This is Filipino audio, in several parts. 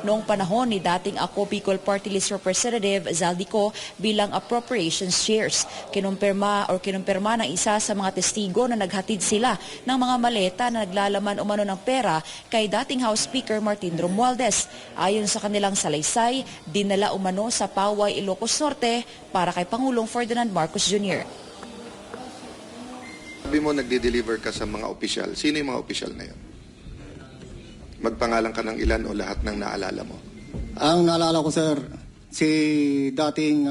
noong panahon ni dating Ako Bicol Party List Representative Zaldico bilang appropriations chairs. Kinumpirma ng isa sa mga testigo na naghatid sila ng mga maleta na naglalaman umano ng pera kay dating House Speaker Martin Romualdez. Ayon sa kanilang salaysay, dinala umano sa Paway, Ilocos Norte para kay Pangulong Ferdinand Marcos Jr. Sabi mo nagde-deliver ka sa mga opisyal. Sino yung mga opisyal na yun? Magpangalan ka ng ilan o lahat ng naalala mo? Ang naalala ko, sir, si dating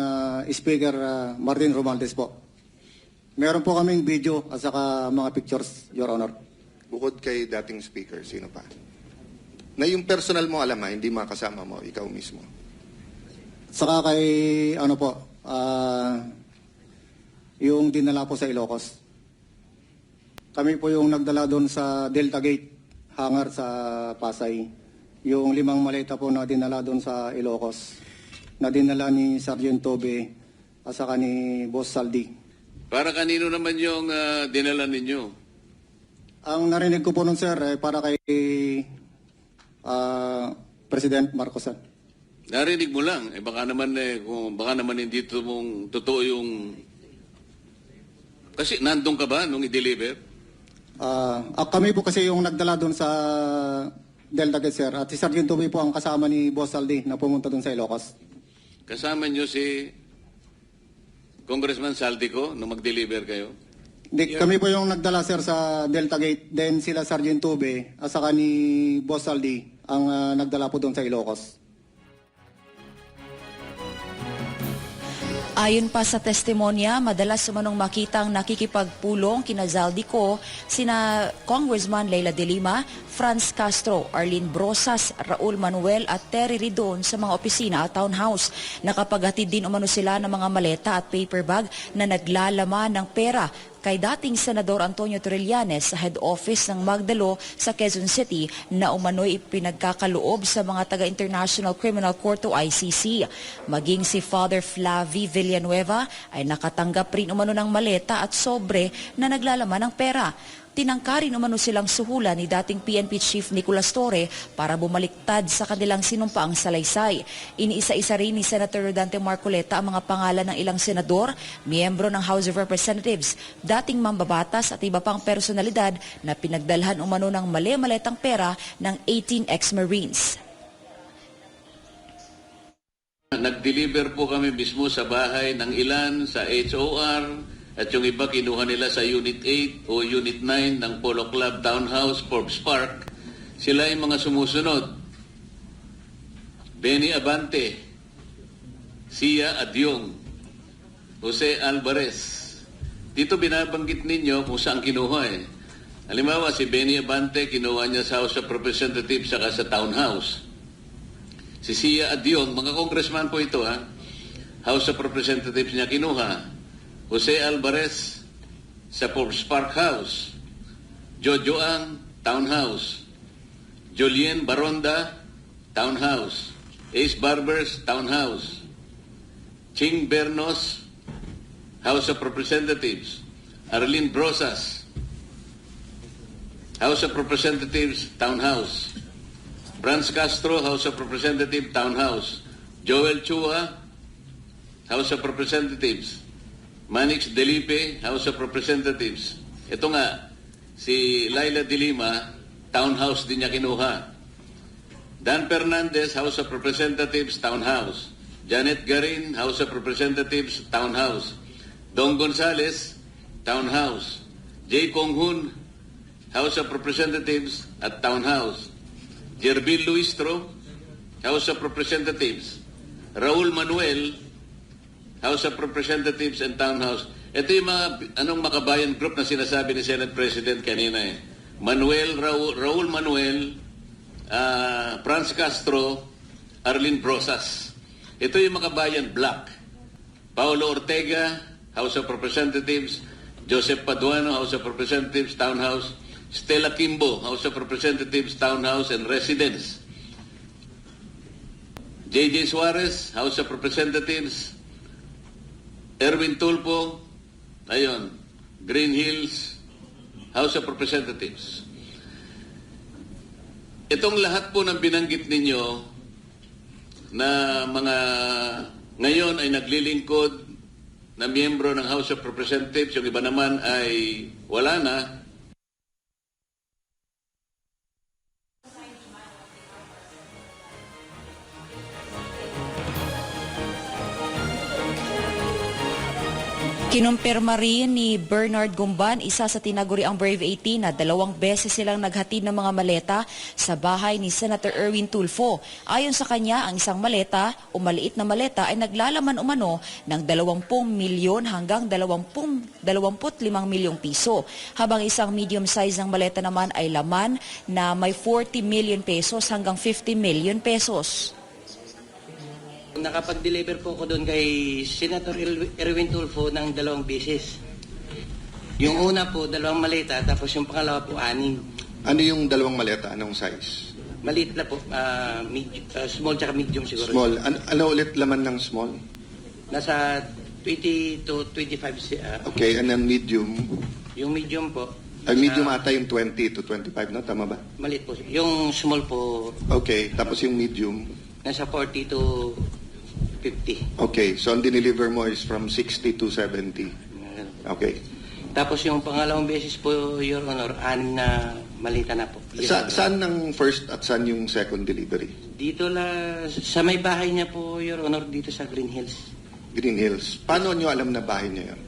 Speaker Martin Romualdez po. Meron po kaming video at saka mga pictures, Your Honor. Bukod kay dating speaker, sino pa? Na yung personal mo alam hindi makasama mo, ikaw mismo. Saka kay, yung dinala po sa Ilocos. Kami po yung nagdala doon sa Delta Gate, hangar sa Pasay. Yung 5 maleta po na dinala doon sa Ilocos, na dinala ni Sergeant Tobe at saka ni Boss Saldi. Para kanino naman yung dinala ninyo? Ang narinig ko po nun, sir, para kay President Marcos. Narinig mo lang. Baka naman hindi totoo yung... Kasi nandun ka ba nung i-deliver? Kami po kasi yung nagdala doon sa Delta Gate, sir. At si Sergeant Tobe po ang kasama ni Boss Saldi na pumunta doon sa Ilocos. Kasama nyo si Congressman Saldico nung mag-deliver kayo? Kami po yung nagdala, sir, sa Delta Gate. Then sila Sergeant Tobe at saka ni Boss Saldi ang nagdala po doon sa Ilocos. Ayon pa sa testimonya, madalas umanong makitang nakikipagpulong kina Zaldico sina Congressman Leila de Lima, Franz Castro, Arlene Brosas, Raul Manuel at Terry Ridon sa mga opisina at townhouse. Nakapaghatid din umano sila ng mga maleta at paper bag na naglalaman ng pera kay dating Senador Antonio Trillanes sa head office ng Magdalo sa Quezon City na umano'y ipinagkakaloob sa mga taga-International Criminal Court o ICC. Maging si Father Flavi Villanueva ay nakatanggap rin umano ng maleta at sobre na naglalaman ng pera. Tinangkarin umano silang suhulan ni dating PNP Chief Nicolas Torre para bumaliktad sa kanilang sinumpaang salaysay. Iniisa-isa rin ni Senator Rodante Marcoleta ang mga pangalan ng ilang senador, miyembro ng House of Representatives, dating mambabatas at iba pang personalidad na pinagdalhan umano ng mali-maletang pera ng 18 ex-Marines. Nag-deliver po kami mismo sa bahay ng ilan sa HOR, at yung iba kinuha nila sa Unit 8 o Unit 9 ng Polo Club Townhouse, Forbes Park. Sila ay mga sumusunod. Benny Abante, Sia Adyong, Jose Alvarez. Dito binabanggit ninyo kung saan kinuha eh. Halimbawa, si Benny Abante, kinuha niya sa House of Representatives saka sa Townhouse. Si Sia Adyong, mga congressman po ito ha, House of Representatives niya kinuha. Jose Alvarez sa Forbes Park House, Jojo Ang, Townhouse, Julien Baronda, Townhouse, Ace Barbers, Townhouse, Ching Bernos, House of Representatives, Arlene Brosas, House of Representatives, Townhouse, Franz Castro, House of Representatives, Townhouse, Joel Chua, House of Representatives, Manix Delipe, House of Representatives. Ito nga, si Leila de Lima, Townhouse din niya kinuha. Dan Fernandez, House of Representatives, Townhouse. Janet Garin, House of Representatives, Townhouse. Don Gonzales, Townhouse. J. Konghun, House of Representatives at Townhouse. Jervil Luistro, House of Representatives. Raul Manuel, House of Representatives and Townhouse. Ito yung mga makabayan group na sinasabi ni Senate President kanina eh. Raul Manuel, Franz Castro, Arlene Brosas. Ito yung makabayan block. Paulo Ortega, House of Representatives. Joseph Paduano, House of Representatives, Townhouse. Stella Kimbo, House of Representatives, Townhouse and Residence. J.J. Suarez, House of Representatives. Erwin Tulfo, Green Hills, House of Representatives. Itong lahat po ng binanggit ninyo na mga ngayon ay naglilingkod na miyembro ng House of Representatives, yung iba naman ay wala na. Kinumpirma rin ni Bernard Gumban, isa sa tinaguriang Brave 18, na 2 beses silang naghatid ng mga maleta sa bahay ni Senator Erwin Tulfo. Ayon sa kanya, ang isang maleta o maliit na maleta ay naglalaman umano ng 20 milyon hanggang 25 milyong piso. Habang isang medium size ng maleta naman ay laman na may 40 million pesos hanggang 50 million pesos. Nakapag-deliver po ko doon kay Senator Erwin Tulfo ng 2 beses. Yung una po, 2 maleta, tapos yung pangalawa po, 6. Ano yung 2 maleta? Anong size? Maliit na po, small tsaka medium siguro. Small. Ano ulit laman ng small? Nasa 20 to 25. Okay, and then medium. Yung medium po. Medium ata yung 20 to 25, no? Tama ba? Maliit po. Yung small po, Okay, tapos yung medium. nasa 40 to 50. Okay, so ang dineliver mo is from 60 to 70. Okay. Tapos yung pangalawang beses po, Your Honor, 6 na malita na po. Saan ang first at saan yung second delivery? Dito sa may bahay niya po, Your Honor, dito sa Green Hills. Green Hills. Paano nyo alam na bahay niya yun?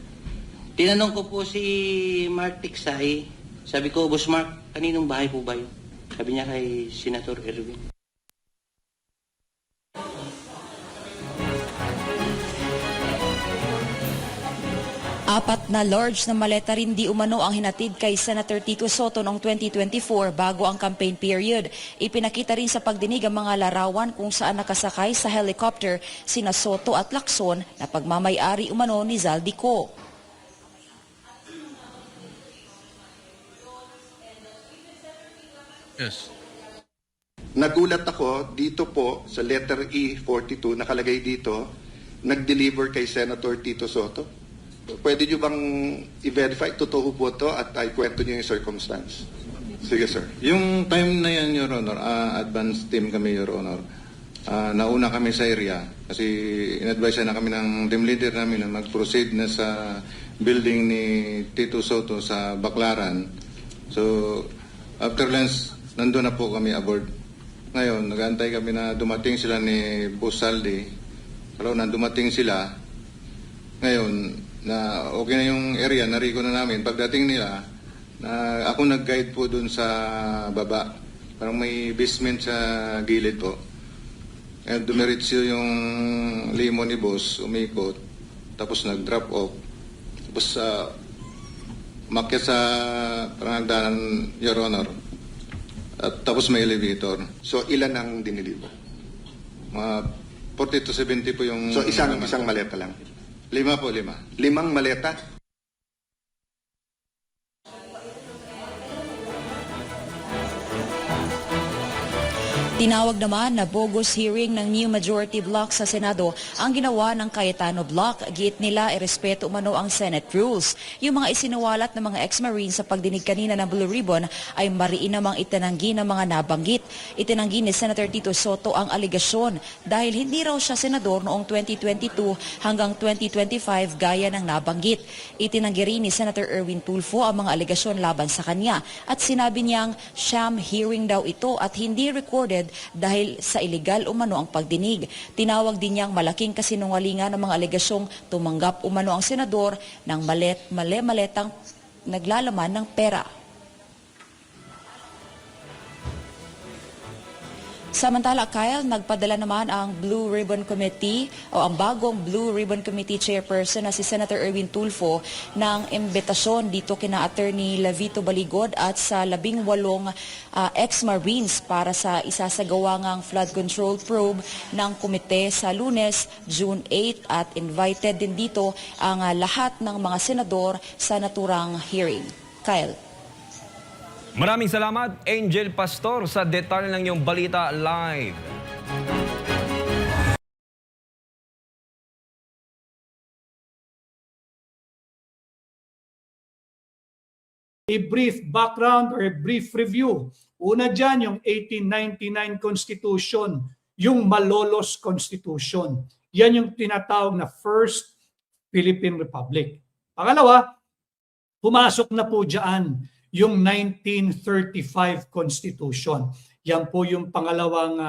Tinanong ko po si Mark Tiksay, sabi ko, Boss Mark, kaninong bahay po ba yun? Sabi niya kay Senator Erwin. Apat na large na maleta rin di umano ang hinatid kay Senator Tito Soto noong 2024 bago ang campaign period. Ipinakita rin sa pagdinig ang mga larawan kung saan nakasakay sa helicopter sina Soto at Lacson na pagmamay-ari umano ni Zaldico. Yes. Nagulat ako dito po sa letter E42, nakalagay dito, nag-deliver kay Senator Tito Soto. Pwede nyo bang i-verify? Totoo po ito at ay kwento nyo yung circumstance. Sige, sir. Yung time na yan, Your Honor, advance team kami, Your Honor. Nauna kami sa area kasi in-advise na kami ng team leader namin na mag-proceed na sa building ni Tito Soto sa Baclaran. So, after lunch, nandun na po kami aboard. Ngayon, nag-aantay kami na dumating sila ni Boss Saldi. Pero na dumating sila, ngayon, na okay na yung area, narigo na namin. Pagdating nila, na ako nag-guide po dun sa baba. Parang may basement sa gilid po. And dumiretso yung limo ni boss, umikot. Tapos nag-drop off. Tapos umakyat sa parang hagdanan, Your Honor. At tapos may elevator. So, ilan ang dineliver? Mga 40 to 70 po yung... So, isang maleta lang. 5 po, 5. 5 maleta? Tinawag naman na bogus hearing ng new majority bloc sa Senado ang ginawa ng Cayetano bloc. Giit nila irespeto umano ang Senate rules. Yung mga isinuwalat ng mga ex-Marines sa pagdinig kanina ng Blue Ribbon ay mariin namang itinanggi ng mga nabanggit. Itinanggi ni Senator Tito Soto ang aligasyon dahil hindi raw siya senador noong 2022 hanggang 2025 gaya ng nabanggit. Itinanggi rin ni Senator Erwin Tulfo ang mga aligasyon laban sa kanya at sinabi niyang sham hearing daw ito at hindi recorded dahil sa illegal umano ang pagdinig. Tinawag din niyang malaking kasinungalingan ng mga alegasyong tumanggap umano ang senador ng mali-maletang naglalaman ng pera. Samantala, Kyle, nagpadala naman ang Blue Ribbon Committee o ang bagong Blue Ribbon Committee Chairperson na si Senator Erwin Tulfo ng imbitasyon dito kina Attorney Lavito Baligod at sa 18 ex-Marines para sa isasagawang flood control probe ng komite sa Lunes, June 8 at invited din dito ang lahat ng mga senador sa naturang hearing. Kyle. Maraming salamat, Angel Pastor, sa detalye ng iyong balita live. a brief background or a brief review. Una dyan, yung 1899 Constitution, yung Malolos Constitution. Yan yung tinatawag na First Philippine Republic. Pangalawa, pumasok na po dyan yung 1935 Constitution. Yan po yung pangalawang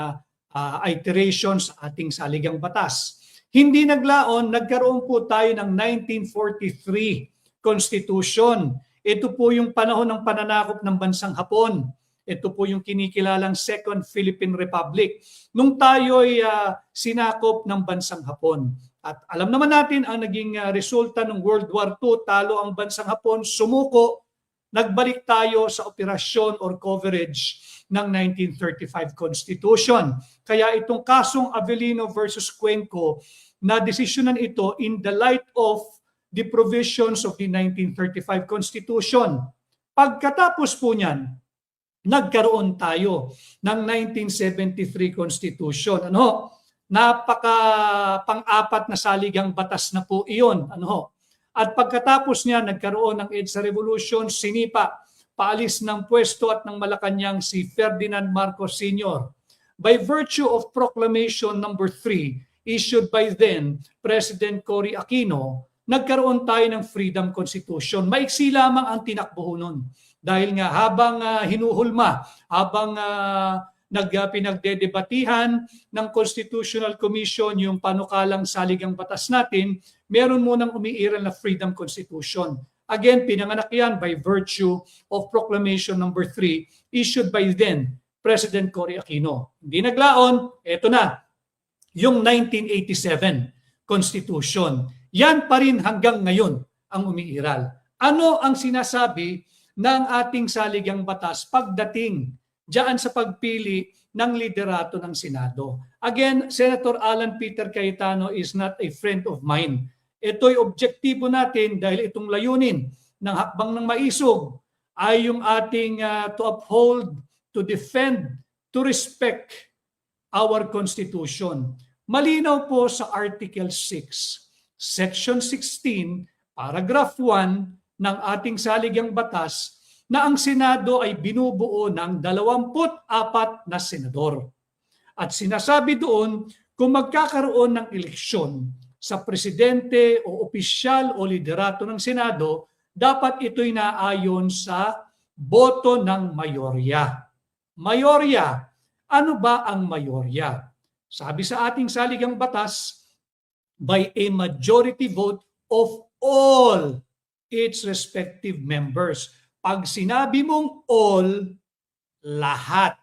iteration sa ating saligang batas. Hindi naglaon, nagkaroon po tayo ng 1943 Constitution. Ito po yung panahon ng pananakop ng bansang Hapon. Ito po yung kinikilalang Second Philippine Republic. Nung tayo'y sinakop ng bansang Hapon. At alam naman natin ang naging resulta ng World War II, talo ang bansang Hapon, sumuko, nagbalik tayo sa operasyon or coverage ng 1935 Constitution. Kaya itong kasong Avellino versus Cuenco, na desisyonan ito in the light of the provisions of the 1935 Constitution. Pagkatapos po niyan, nagkaroon tayo ng 1973 Constitution. Napaka pang-apat na saligang batas na po iyon. At pagkatapos niya, nagkaroon ng EDSA Revolution, sinipa, paalis ng pwesto at ng Malacanang si Ferdinand Marcos Sr. By virtue of Proclamation number 3, issued by then President Cory Aquino, nagkaroon tayo ng Freedom Constitution. Maiksi lamang ang tinakbo nun. Dahil nga habang hinuhulma, habang pinagdedebatihan ng Constitutional Commission yung panukalang saligang batas natin, meron munang umiiral na Freedom Constitution. Again, pinanganak yan by virtue of Proclamation number 3 issued by then President Cory Aquino. Hindi naglaon, eto na, yung 1987 Constitution. Yan pa rin hanggang ngayon ang umiiral. Ano ang sinasabi ng ating saligang batas pagdating diyan sa pagpili ng liderato ng Senado? Again, Senator Alan Peter Cayetano is not a friend of mine. Ito'y objektibo natin dahil itong layunin ng hakbang ng maisog ay yung ating to uphold, to defend, to respect our Constitution. Malinaw po sa Article 6, Section 16, Paragraph 1 ng ating saligang batas na ang Senado ay binubuo ng 24 na senador. At sinasabi doon kung magkakaroon ng eleksyon sa presidente o opisyal o liderato ng Senado, dapat ito'y naayon sa boto ng mayorya. Mayorya, ano ba ang mayorya? Sabi sa ating saligang batas, by a majority vote of all its respective members. Pag sinabi mong all, lahat.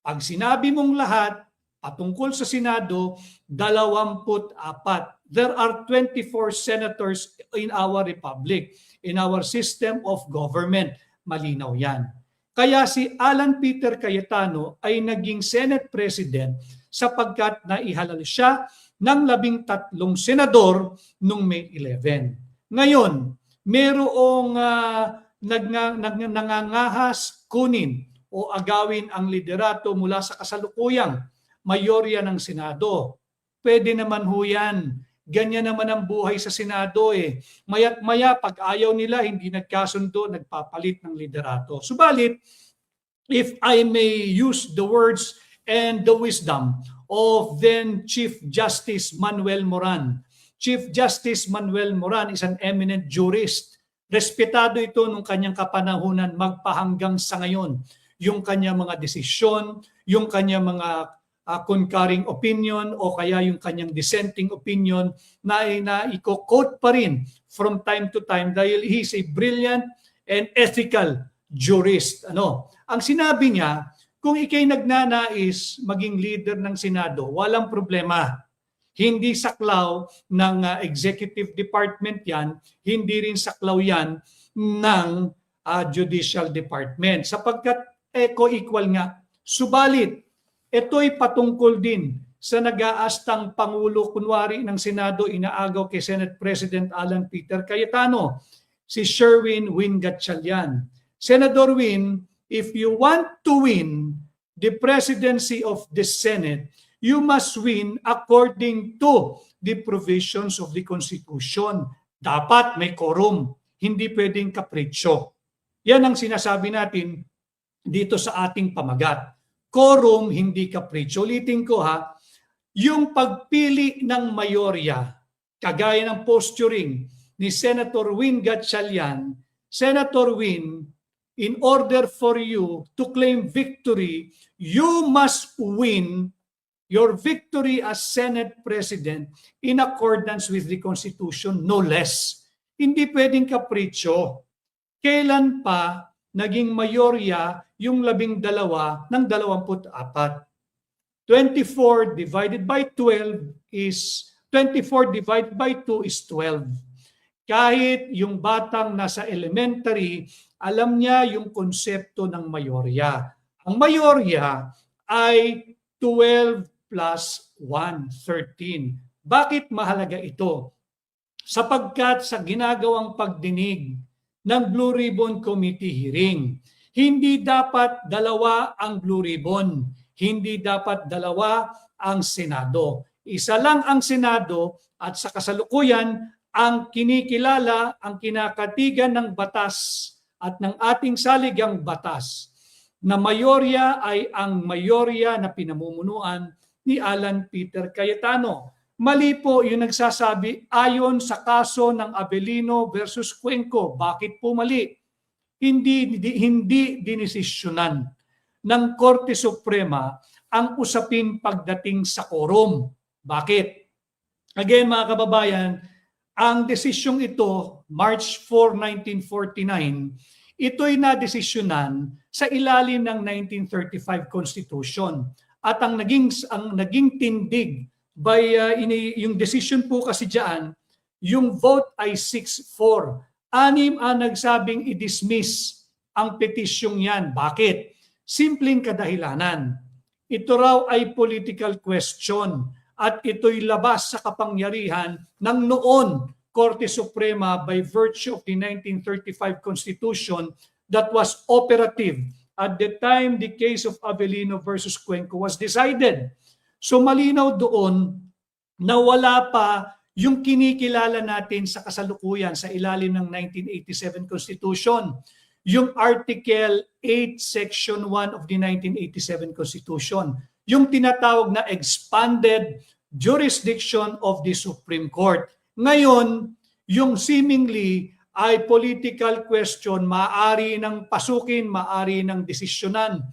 Pag sinabi mong lahat, patungkol sa Senado, 24. There are 24 senators in our republic, in our system of government. Malinaw yan. Kaya si Alan Peter Cayetano ay naging Senate President sapagkat naihalal siya ng 13 senador noong May 11. Ngayon, mayroong nangangahas kunin o agawin ang liderato mula sa kasalukuyang mayorya ng Senado. Pwede naman ho yan. Ganyan naman ang buhay sa Senado eh. Maya't maya, pag ayaw nila, hindi nagkasundo, nagpapalit ng liderato. Subalit, if I may use the words and the wisdom of then Chief Justice Manuel Moran. Chief Justice Manuel Moran is an eminent jurist. Respetado ito nung kanyang kapanahunan magpahanggang sa ngayon. Yung kanyang mga desisyon, yung kanyang mga concurring opinion o kaya yung kanyang dissenting opinion na i-quote pa rin from time to time dahil he is a brilliant and ethical jurist. Ang sinabi niya, kung ikay nagnanais maging leader ng Senado, walang problema. Hindi saklaw ng executive department yan, hindi rin saklaw yan ng judicial department. Sapagkat eco-equal nga. Subalit, ito'y patungkol din sa nag-aastang Pangulo, kunwari ng Senado, inaagaw kay Senate President Alan Peter Cayetano, si Sherwin Win Gatchalian. Senator Win, if you want to win the presidency of the Senate, you must win according to the provisions of the Constitution. Dapat may quorum, hindi pwedeng kapritsyo. Yan ang sinasabi natin dito sa ating pamagat. Quorum, hindi capriccio. Ulitin ko ha, yung pagpili ng mayorya, kagaya ng posturing ni Senator Win Gatchalian, Senator Win, in order for you to claim victory, you must win your victory as Senate President in accordance with the Constitution, no less. Hindi pwedeng kapritsyo. Kailan pa naging mayorya yung 12 ng 24? 24 divided by 12 is 24 divided by 2 is 12. Kahit yung batang nasa elementary, alam niya yung konsepto ng mayorya. Ang mayorya ay 12 plus 1, 13. Bakit mahalaga ito? Sapagkat sa ginagawang pagdinig ng Blue Ribbon Committee hearing, hindi dapat dalawa ang Blue Ribbon, hindi dapat dalawa ang Senado. Isa lang ang Senado at sa kasalukuyan ang kinikilala, ang kinakatigan ng batas at ng ating saligang batas na mayorya ay ang mayorya na pinamumunuan ni Alan Peter Cayetano. Mali po yung nagsasabi ayon sa kaso ng Avellino versus Cuenco. Bakit po mali? Hindi dinesisyonan ng Korte Suprema ang usapin pagdating sa quorum. Bakit? Again mga kababayan, ang desisyong ito, March 4, 1949, ito'y nadesisyonan sa ilalim ng 1935 Constitution. At ang naging tindig by yung decision po kasi diyan, yung vote ay 6-4. 6 ang nagsabing i-dismiss ang petisyong yan. Bakit? Simpleng kadahilanan. Ito raw ay political question at ito'y labas sa kapangyarihan ng noon Korte Suprema by virtue of the 1935 Constitution that was operative at the time the case of Avellino versus Cuenco was decided. So malinaw doon na wala pa yung kinikilala natin sa kasalukuyan sa ilalim ng 1987 Constitution, yung Article 8, Section 1 of the 1987 Constitution, yung tinatawag na expanded jurisdiction of the Supreme Court. Ngayon, yung seemingly ay political question, maaari ng pasukin, maaari ng desisyonan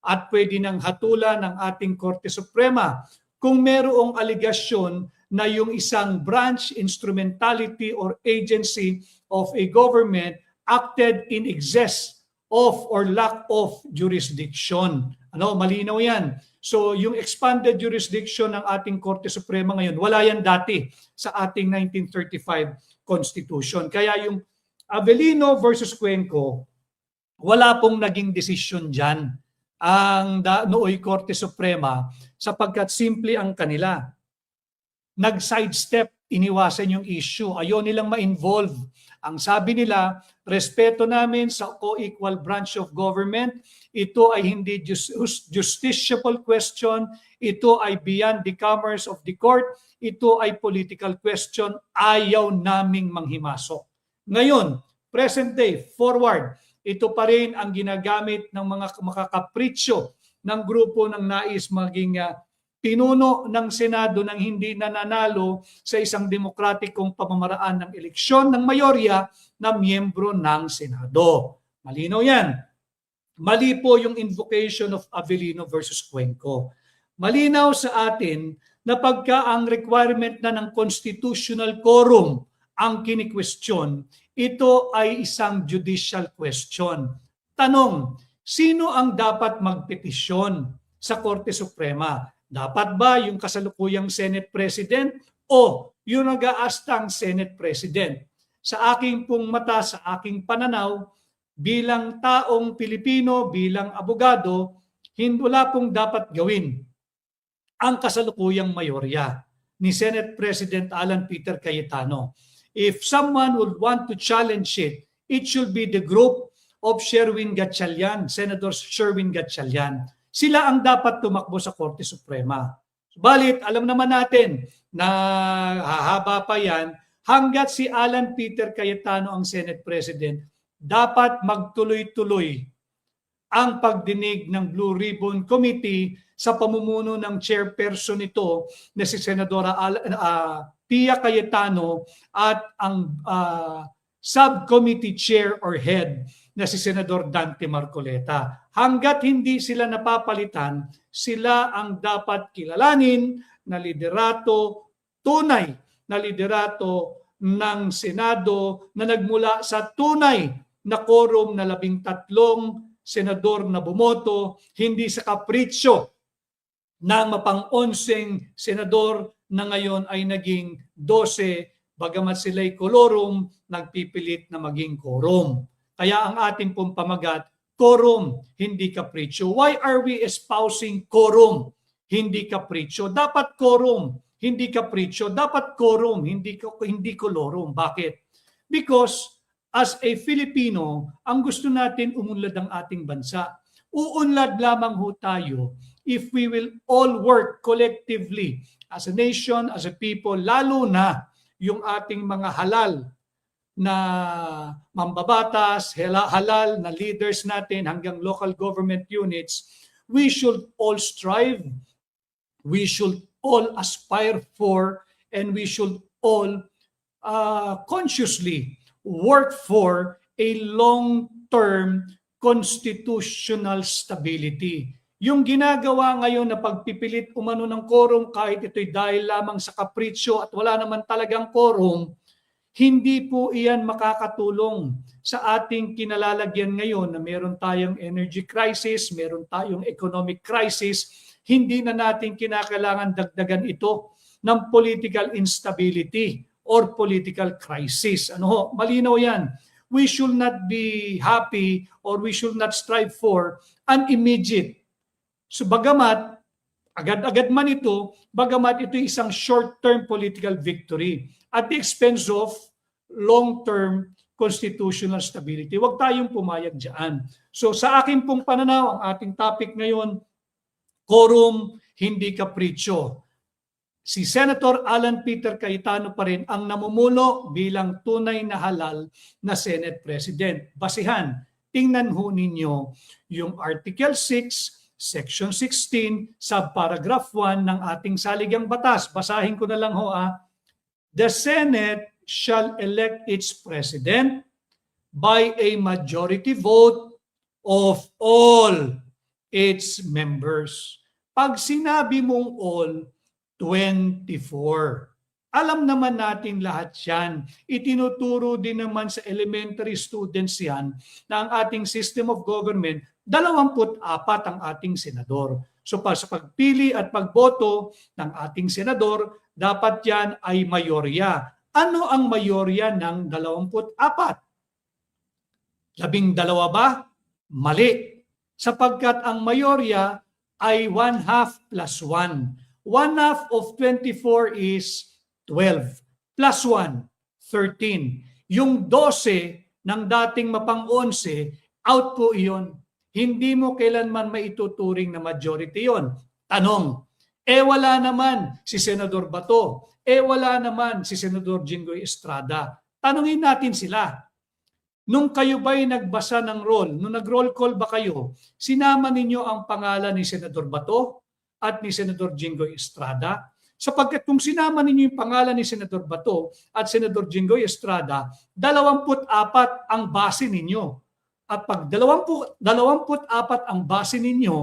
at pwede ng hatulan ng ating Korte Suprema kung merong aligasyon na yung isang branch, instrumentality, or agency of a government acted in excess of or lack of jurisdiction. Malinaw yan. So yung expanded jurisdiction ng ating Korte Suprema ngayon, wala yan dati sa ating 1935 Constitution. Kaya yung Avellino versus Cuenco, wala pong naging desisyon dyan ang nooy Korte Suprema sapagkat simple ang kanila. Nag-sidestep, iniwasan yung issue. Ayaw nilang ma-involve. Ang sabi nila, respeto namin sa co-equal branch of government, ito ay hindi justiciable question, ito ay beyond the commerce of the court, ito ay political question, ayaw naming manghimasok. Ngayon, present day, forward, ito pa rin ang ginagamit ng mga makakapritsyo ng grupo ng nais maging pinuno ng Senado nang hindi nananalo sa isang demokratikong pamamaraan ng eleksyon ng mayorya na miyembro ng Senado. Malinaw yan. Mali po yung invocation of Avellino versus Cuenco. Malinaw sa atin na pagka ang requirement na ng constitutional quorum ang kini-question, ito ay isang judicial question. Tanong, sino ang dapat magpetisyon sa Korte Suprema? Dapat ba yung kasalukuyang Senate President o yung nag-aastang Senate President? Sa aking pong mata, sa aking pananaw, bilang taong Pilipino, bilang abogado, wala pong dapat gawin ang kasalukuyang mayorya ni Senate President Alan Peter Cayetano. If someone would want to challenge it, it should be the group of Sherwin Gatchalian, Senator Sherwin Gatchalian. Sila ang dapat tumakbo sa Korte Suprema. Balit, alam naman natin na hahaba pa yan hanggat si Alan Peter Cayetano ang Senate President, dapat magtuloy-tuloy ang pagdinig ng Blue Ribbon Committee sa pamumuno ng chairperson nito na si Senadora Pia Cayetano at ang subcommittee chair or head na si Senador Dante Marcoleta. Hanggat hindi sila napapalitan, sila ang dapat kilalanin na liderato, tunay na liderato ng Senado na nagmula sa tunay na quorum na 13 senador na bumoto, hindi sa kapritsyo ng mapang-onseng senador na ngayon ay naging 12, bagamat sila'y kolorum, nagpipilit na maging quorum. Kaya ang ating pong pamagat, quorum, hindi kapritsyo. Why are we espousing quorum, hindi kapritsyo? Dapat quorum, hindi kapritsyo. Dapat quorum, hindi kolorum. Bakit? Because as a Filipino, ang gusto natin umunlad ang ating bansa. Uunlad lamang ho tayo if we will all work collectively as a nation, as a people, lalo na yung ating mga halal na mambabatas, halal na leaders natin hanggang local government units. We should all strive, we should all aspire for, and we should all consciously work for a long-term constitutional stability. Yung ginagawa ngayon na pagpipilit umano ng quorum kahit ito'y dahil lamang sa kapritsyo at wala naman talagang quorum, hindi po iyan makakatulong sa ating kinalalagyan ngayon na meron tayong energy crisis, meron tayong economic crisis, hindi na natin kinakailangan dagdagan ito ng political instability or political crisis. Malinaw yan. We should not be happy or we should not strive for an immediate. So bagamat, agad-agad man ito, bagamat ito isang short-term political victory at the expense of long-term constitutional stability. Huwag tayong pumayag dyan. So sa akin pong pananaw, ang ating topic ngayon, quorum, hindi kapritsyo. Si Senator Alan Peter Cayetano pa rin ang namumuno bilang tunay na halal na Senate President. Basihan, tingnan ho ninyo yung Article 6, Section 16, subparagraph 1 ng ating saligang batas. Basahin ko na lang ho. The Senate shall elect its President by a majority vote of all its members. Pag sinabi mong all, 24. Alam naman natin lahat yan. Itinuturo din naman sa elementary students yan na ang ating system of government, 24 ang ating senador. So sa pagpili at pagboto ng ating senador, dapat yan ay mayorya. Ano ang mayorya ng 24? 12 ba? Mali. Sapagkat ang mayorya ay 1/2 plus 1. 1/2 of 24 is 12. Plus 1, 13. Yung 12 ng dating mapang-11, out po iyon. Hindi mo kailanman maituturing na majority yon. Tanong, wala naman si Senador Bato. Wala naman si Senador Jinggoy Estrada. Tanungin natin sila. Nung kayo ba'y nagbasa ng roll, nung nag-roll call ba kayo, sinama ninyo ang pangalan ni Senador Bato at ni Senador Jinggoy Estrada? Sapagkat kung sinama ninyo yung pangalan ni Senador Bato at Senador Jinggoy Estrada, 24 ang base ninyo. At pag 24 ang base ninyo,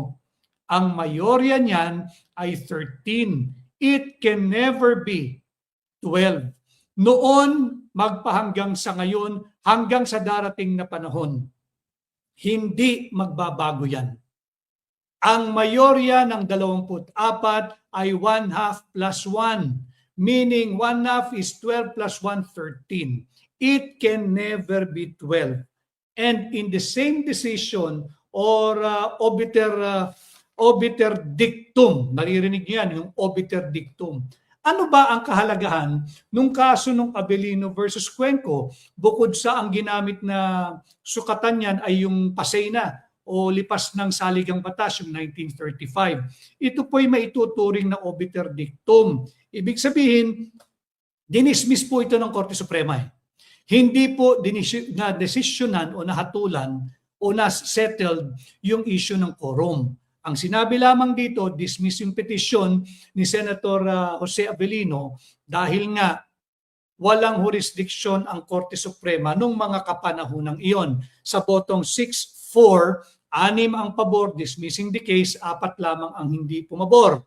ang mayorya niyan ay 13. It can never be 12. Noon, magpahanggang sa ngayon, hanggang sa darating na panahon, hindi magbabago yan. Ang mayorya ng 24 ay 1/2 plus 1, meaning 1/2 is 12 plus 1, 13. It can never be 12. And in the same decision or obiter dictum, naririnig niyo yan, yung obiter dictum. Ano ba ang kahalagahan nung kaso ng Abelino versus Cuenco? Bukod sa ang ginamit na sukatan niyan ay yung pasay na o lipas ng saligang batas, yung 1935. Ito po'y maituturing na obiter dictum. Ibig sabihin, dinismiss po ito ng Korte Suprema. Hindi po na desisyonan o nahatulan o na-settled yung issue ng quorum. Ang sinabi lamang dito, dismiss yung petition ni Senator Jose Avellino dahil nga walang jurisdiction ang Korte Suprema nung mga kapanahonang iyon. Sa botong 6-4, 6 ang pabor, dismissing the case, 4 lamang ang hindi pumabor.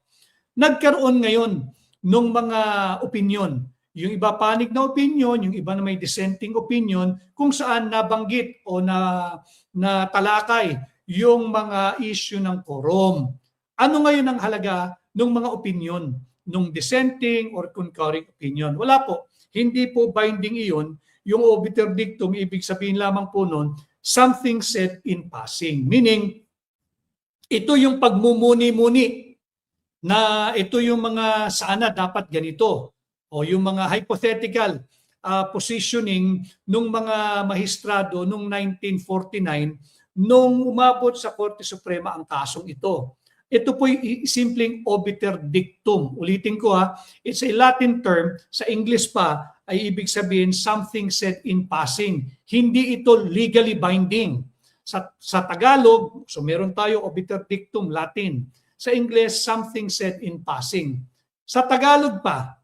Nagkaroon ngayon nung mga opinion. Yung iba panig na opinion, yung iba na may dissenting opinion, kung saan nabanggit o na talakay yung mga issue ng quorum. Ano ngayon ang halaga ng mga opinion, nung dissenting or concurring opinion? Wala po. Hindi po binding iyon. Yung obiter dictum, ibig sabihin lamang po nun, something said in passing. Meaning, ito yung pagmumuni-muni na ito yung mga sana dapat ganito o yung mga hypothetical positioning ng mga mahistrado noong 1949 nung umabot sa Korte Suprema ang kasong ito. Ito po yung simpleng obiter dictum. Ulitin ko it's a Latin term. Sa English pa ay ibig sabihin something said in passing. Hindi ito legally binding. Sa Tagalog, so meron tayo obiter dictum, Latin. Sa English, something said in passing. Sa Tagalog pa,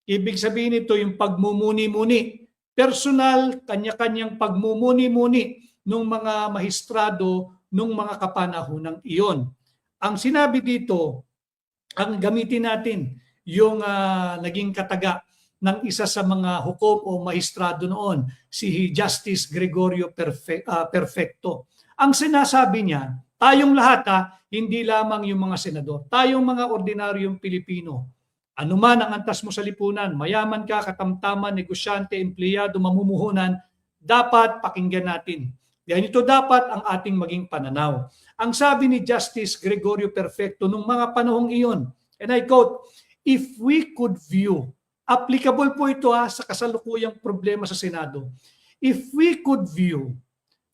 ibig sabihin ito yung pagmumuni-muni. Personal, kanya-kanyang pagmumuni-muni ng mga mahistrado nung mga kapanahonang iyon. Ang sinabi dito, ang gamitin natin yung naging kataga ng isa sa mga hukom o mahistrado noon, si Justice Gregorio Perfecto. Ang sinasabi niya, tayong lahat hindi lamang yung mga senador, tayong mga ordinaryong Pilipino, anuman ang antas mo sa lipunan, mayaman ka, katamtaman, negosyante, empleyado, mamumuhunan, dapat pakinggan natin. Ganito dapat ang ating maging pananaw. Ang sabi ni Justice Gregorio Perfecto nung mga panahong iyon, and I quote, if we could view, applicable po ito sa kasalukuyang problema sa Senado, if we could view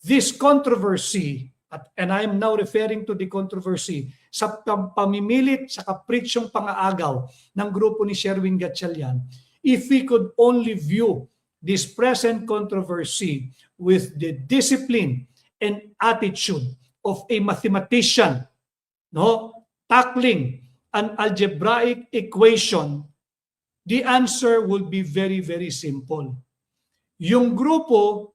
this controversy, and I am now referring to the controversy, sa pamimilit, sa kapritsyong pangaagaw ng grupo ni Sherwin Gatchalian, if we could only view this present controversy with the discipline and attitude of a mathematician, tackling an algebraic equation, the answer will be very, very simple. Yung grupo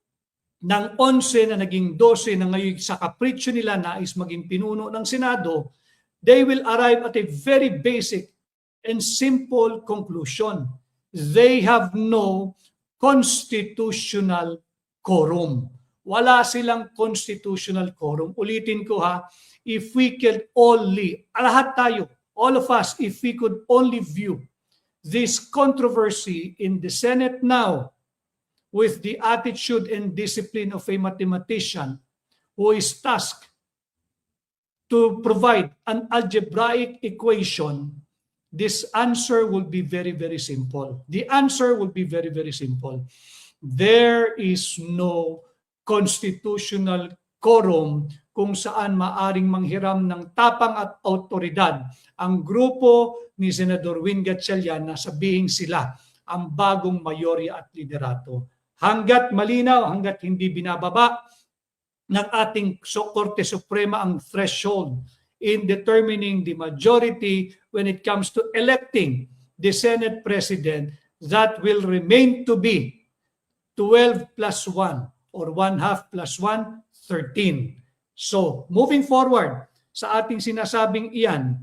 ng 11 na naging 12 na ngayon sa kapritsyo nila nais maging pinuno ng Senado, they will arrive at a very basic and simple conclusion. They have no constitutional quorum. Wala silang constitutional quorum. Ulitin ko if we could only, lahat tayo, all of us, if we could only view this controversy in the Senate now with the attitude and discipline of a mathematician who is tasked to provide an algebraic equation, this answer will be very, very simple. The answer will be very, very simple. There is no constitutional quorum kung saan maaring manghiram ng tapang at autoridad ang grupo ni Senador Win Gatchalian na sabihin sila ang bagong mayorya at liderato. Hanggat malinaw, hanggat hindi binababa ng ating Korte Suprema ang threshold in determining the majority when it comes to electing the Senate President, that will remain to be 12 plus 1 or 1/2 plus 1, 13. So, moving forward sa ating sinasabing iyan,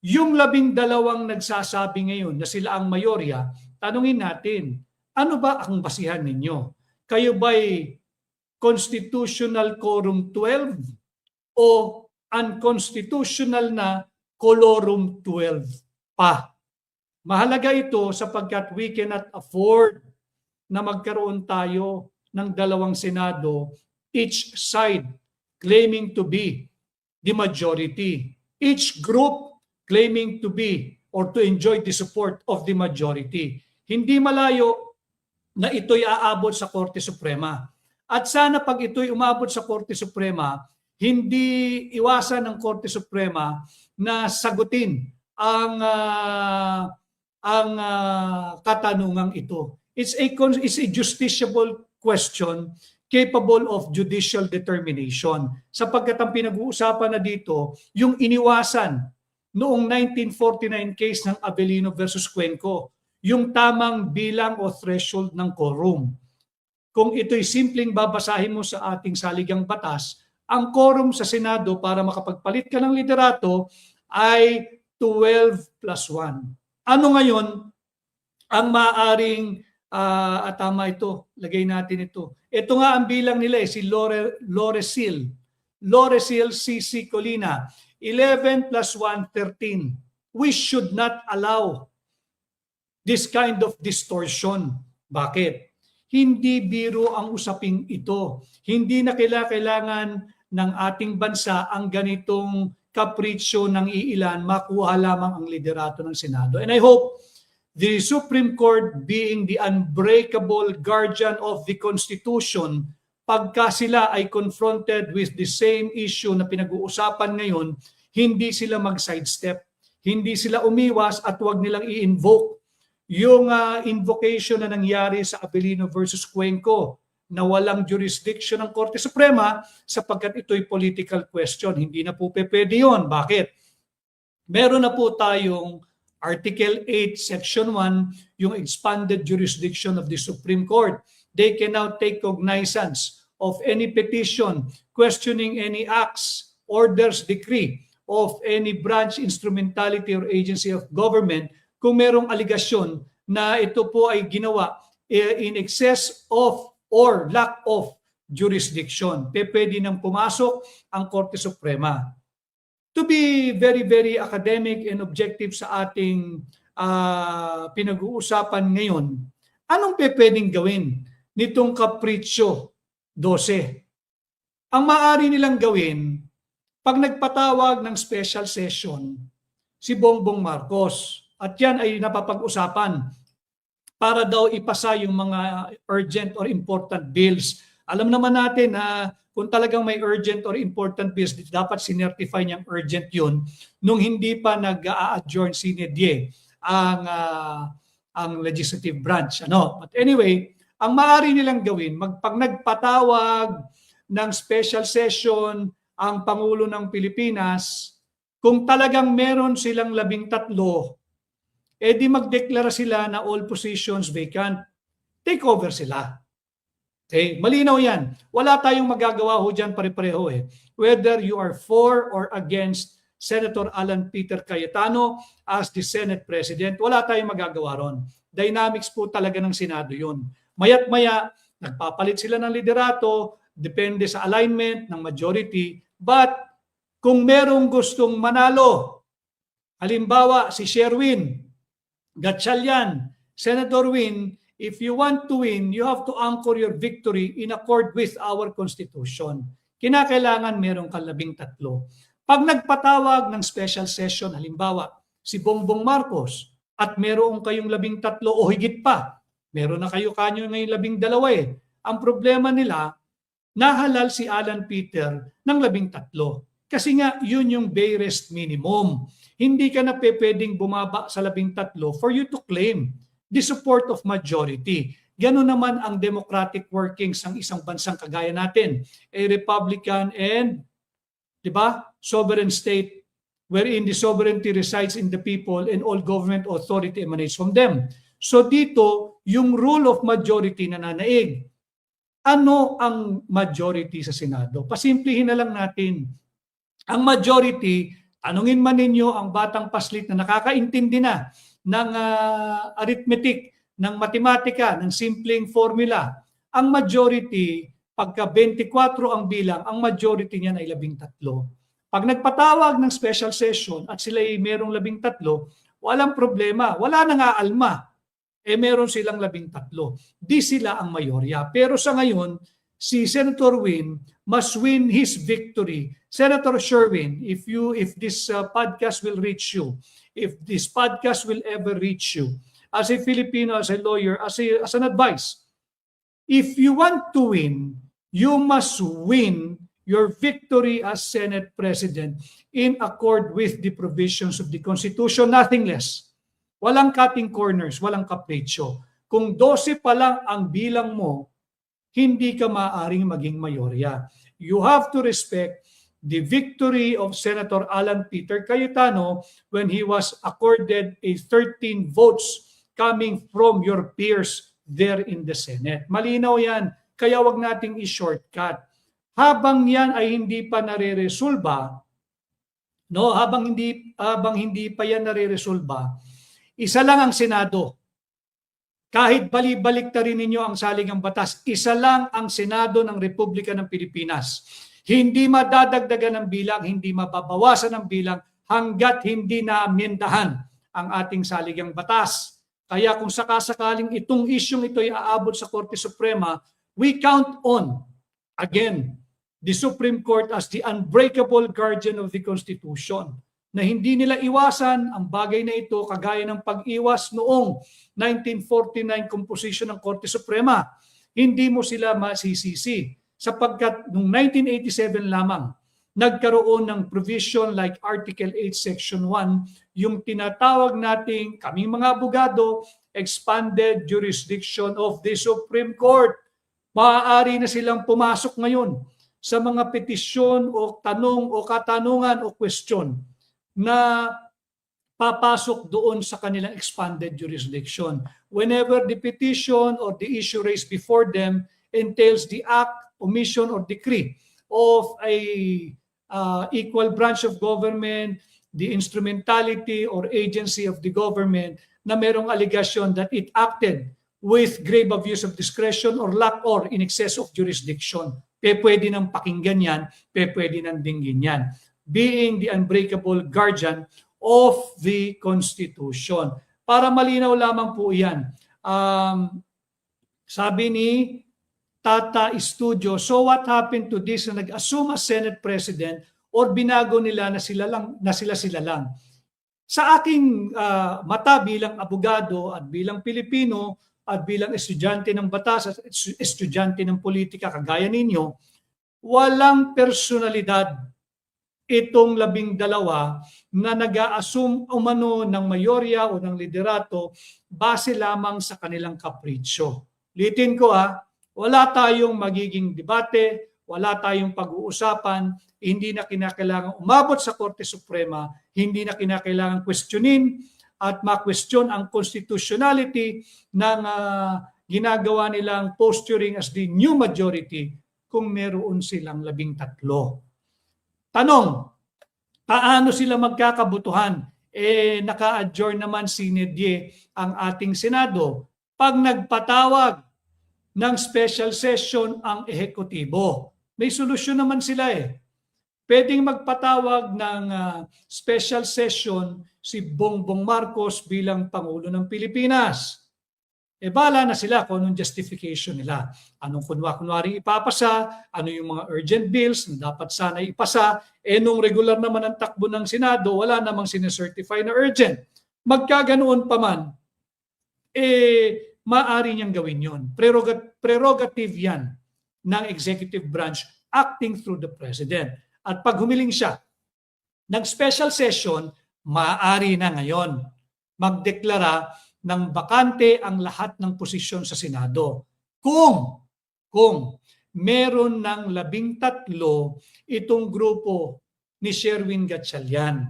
yung 12 nagsasabi ngayon na sila ang mayorya, tanungin natin, ano ba ang basihan ninyo? Kayo ba'y constitutional quorum 12 o unconstitutional na quorum 12 pa? Mahalaga ito sapagkat we cannot afford na magkaroon tayo ng 2 Senado, each side claiming to be the majority, each group claiming to be or to enjoy the support of the majority. Hindi malayo na ito'y aabot sa Korte Suprema. At sana pag ito'y umabot sa Korte Suprema, hindi iwasan ng Korte Suprema na sagutin ang katanungang ito. It's a justiciable question capable of judicial determination. Sapagkat ang pinag-uusapan na dito, yung iniwasan noong 1949 case ng Avellino versus Cuenco, yung tamang bilang o threshold ng quorum. Kung ito'y simpleng babasahin mo sa ating saligang batas, ang quorum sa Senado para makapagpalit ka ng liderato ay 12 plus 1. Ano ngayon ang maaaring tama ito, lagay natin ito. Ito nga ang bilang nila si Loresil C.C. Colina, 11 plus 1, 13. We should not allow this kind of distortion. Bakit? Hindi biro ang usaping ito. Hindi na kailangan ng ating bansa ang ganitong kapritsyo ng iilan, makuha lamang ang liderato ng Senado. And I hope the Supreme Court, being the unbreakable guardian of the Constitution, pagka sila ay confronted with the same issue na pinag-uusapan ngayon, hindi sila mag-sidestep, hindi sila umiwas at huwag nilang i-invoke yung invocation na nangyari sa Avellino versus Cuenco na walang jurisdiction ng Korte Suprema sapagkat ito'y political question. Hindi na po pwede yun. Bakit? Meron na po tayong Article 8, Section 1, yung expanded jurisdiction of the Supreme Court. They can now take cognizance of any petition questioning any acts, orders, decree of any branch, instrumentality, or agency of government kung merong aligasyon na ito po ay ginawa in excess of or lack of jurisdiction. Pwede nang pumasok ang Korte Suprema. To be very, very academic and objective sa ating pinag-uusapan ngayon, anong pwedeng gawin nitong Capriccio 12? Ang maaari nilang gawin, pag nagpatawag ng special session si Bongbong Marcos, at yan ay napapag-usapan para daw ipasa yung mga urgent or important bills. Alam naman natin na kung talagang may urgent or important bills, dapat sinertify niyang urgent yun nung hindi pa nag-a-adjourn sine die ang legislative branch. But anyway, ang maaari nilang gawin, pag nagpatawag ng special session ang Pangulo ng Pilipinas, kung talagang meron silang 13, di magdeklara sila na all positions vacant. Take over sila. Okay, malinaw yan. Wala tayong magagawa ho dyan pare-pareho Whether you are for or against Senator Alan Peter Cayetano as the Senate President, wala tayong magagawa ron. Dynamics po talaga ng Senado yun. Maya't maya, nagpapalit sila ng liderato, depende sa alignment ng majority. But kung merong gustong manalo, halimbawa si Sherwin Gatchalian, Senator Win, if you want to win, you have to anchor your victory in accord with our Constitution. Kinakailangan meron kang 13. Pag nagpatawag ng special session, halimbawa, si Bongbong Marcos, at meron kayong 13 o higit pa, meron na kayo kanyo ngayon 12 Ang problema nila, nahalal si Alan Peter ng 13. Kasi nga, yun yung barest minimum. Hindi ka na pwedeng bumaba sa 13 for you to claim the support of majority. Ganun naman ang democratic workings ng isang bansang kagaya natin. A republican and, sovereign state wherein the sovereignty resides in the people and all government authority emanates from them. So dito, yung rule of majority na nanaig. Ano ang majority sa Senado? Pasimplihin na lang natin. Ang majority, tanungin man ninyo ang batang paslit na nakakaintindi na ng arithmetic, ng matematika, ng simpleng formula. Ang majority, pagka 24 ang bilang, ang majority niyan ay 13. Pag nagpatawag ng special session at sila ay merong 13, walang problema, wala nang aalma. Meron silang 13. Di sila ang mayorya. Pero sa ngayon, si Senator Win must win his victory. Senator Sherwin, if this podcast will reach you, if this podcast will ever reach you, as a Filipino, as a lawyer, as an advice, if you want to win, you must win your victory as Senate President in accord with the provisions of the Constitution, nothing less. Walang cutting corners, walang kapritsyo. Kung 12 pa lang ang bilang mo, hindi ka maaaring maging mayorya. You have to respect the victory of Senator Alan Peter Cayetano when he was accorded a 13 votes coming from your peers there in the Senate. Malinaw yan, kaya wag nating i-shortcut. Habang yan ay hindi pa nare-resolba, no, habang hindi pa yan nare-resolba, isa lang ang Senado. Kahit balik ta rin ninyo ang saligang batas, isa lang ang Senado ng Republika ng Pilipinas. Hindi madadagdagan ng bilang, hindi mababawasan ng bilang hanggat hindi naamyendahan ang ating saligang batas. Kaya kung sakasakaling itong isyong ito ay aabot sa Korte Suprema, we count on, again, the Supreme Court as the unbreakable guardian of the Constitution, na hindi nila iwasan ang bagay na ito kagaya ng pag-iwas noong 1949 composition ng Korte Suprema. Hindi mo sila masisisi sapagkat noong 1987 lamang nagkaroon ng provision like Article 8 Section 1, yung tinatawag nating kaming mga abogado, expanded jurisdiction of the Supreme Court. Maaari na silang pumasok ngayon sa mga petisyon o tanong o katanungan o question na papasok doon sa kanilang expanded jurisdiction. Whenever the petition or the issue raised before them entails the act, omission, or decree of a equal branch of government, the instrumentality or agency of the government na merong allegation that it acted with grave abuse of discretion or lack or in excess of jurisdiction. Pwede nang pakinggan yan, pwede nang dinggin yan. Being the unbreakable guardian of the Constitution. Para malinaw lamang po yan. Sabi ni Tata Studio, so what happened to this na nag-assume as Senate President or binago nila na sila lang? Sa aking mata bilang abogado at bilang Pilipino at bilang estudyante ng batas at estudyante ng politika kagaya ninyo, walang personalidad itong 12 na nag-a-assume umano ng mayorya o ng liderato base lamang sa kanilang kapritsyo. Litin ko wala tayong magiging debate, wala tayong pag-uusapan, hindi na kinakailangan umabot sa Korte Suprema, hindi na kinakailangan questionin at ma-question ang constitutionality ng ginagawa nilang posturing as the new majority kung meron silang 13. Tanong, paano sila magkakabutuhan? Naka-adjourn naman sinedye ang ating Senado. Pag nagpatawag ng special session ang ehekutibo, may solusyon naman sila Pwedeng magpatawag ng special session si Bongbong Marcos bilang Pangulo ng Pilipinas. Bala na sila kung anong justification nila. Anong kunwari ipapasa, ano yung mga urgent bills na dapat sana ipasa, nung regular naman ang takbo ng Senado, wala namang sinecertify na urgent. Magkaganoon pa man, maaari niyang gawin yun. Prerogative yan ng executive branch acting through the President. At pag humiling siya ng special session, maaari na ngayon magdeklara ng bakante ang lahat ng posisyon sa Senado. Kung meron ng 13 itong grupo ni Sherwin Gatchalian.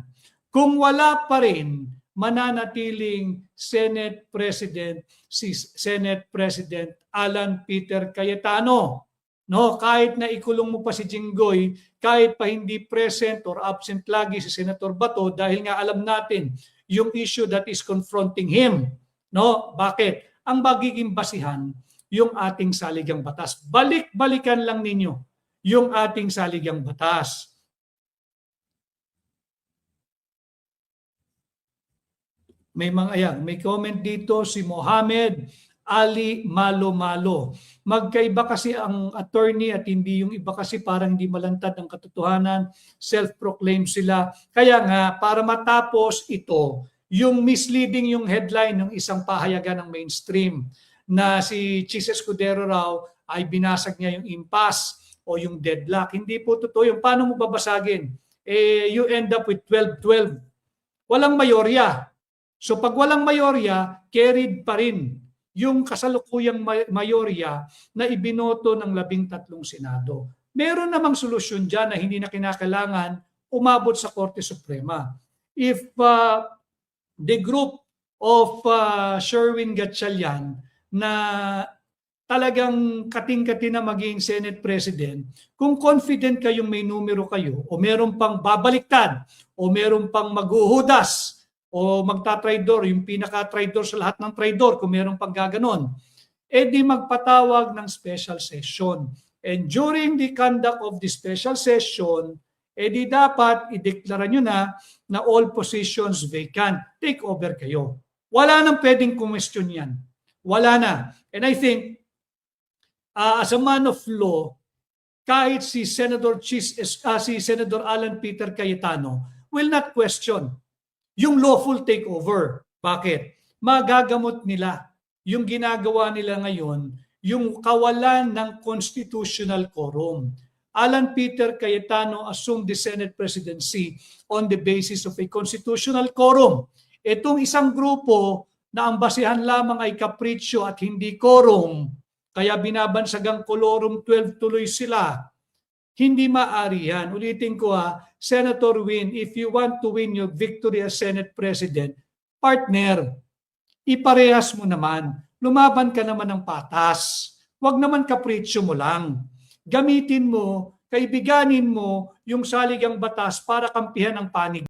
Kung wala pa rin, mananatiling Senate President si Senate President Alan Peter Cayetano. No, kahit na ikulong mo pa si Jinggoy, kahit pa hindi present or absent lagi si Senator Bato dahil nga alam natin yung issue that is confronting him. No, bakit? Ang magiging basihan yung ating saligang batas. Balik-balikan lang ninyo yung ating saligang batas. May comment dito si Mohamed Ali Malo-Malo. Magkaiba kasi ang attorney at hindi yung iba kasi parang hindi malantad ang katotohanan. Self-proclaim sila. Kaya nga, para matapos ito, yung misleading yung headline ng isang pahayagan ng mainstream na si Chis Escudero raw ay binasag niya yung impasse o yung deadlock. Hindi po totoo yung paano mo babasagin. You end up with 12-12. Walang mayorya. So pag walang mayorya, carried pa rin yung kasalukuyang mayorya na ibinoto ng 13 Senado. Meron namang solusyon dyan na hindi na kinakailangan umabot sa Korte Suprema. If the group of Sherwin Gatchalian na talagang kating-kati na maging Senate President, kung confident kayong may numero kayo o meron pang babaliktad o meron pang maghuhudas o magtatraidor, yung pinaka-traidor sa lahat ng traidor kung meron pang gaganon, di magpatawag ng special session. And during the conduct of the special session, di dapat ideklara nyo na all positions vacant. Take over kayo. Wala nang pwedeng kumestyon yan. Wala na. And I think, as a man of law, kahit si Senator Alan Peter Cayetano will not question yung lawful takeover. Bakit? Magagamot nila yung ginagawa nila ngayon, yung kawalan ng constitutional quorum. Alan Peter Cayetano assumed the Senate presidency on the basis of a constitutional quorum. Itong isang grupo na ang basihan lamang ay kapritsyo at hindi quorum, kaya binabansagang quorum 12 tuloy sila. Hindi maaari yan. Ulitin ko Senator Win, if you want to win your victory as Senate President, partner, iparehas mo naman. Lumaban ka naman ng patas. Huwag naman kapritsyo mo lang. Gamitin mo, kaibiganin mo yung saligang batas para kampihan ang panig.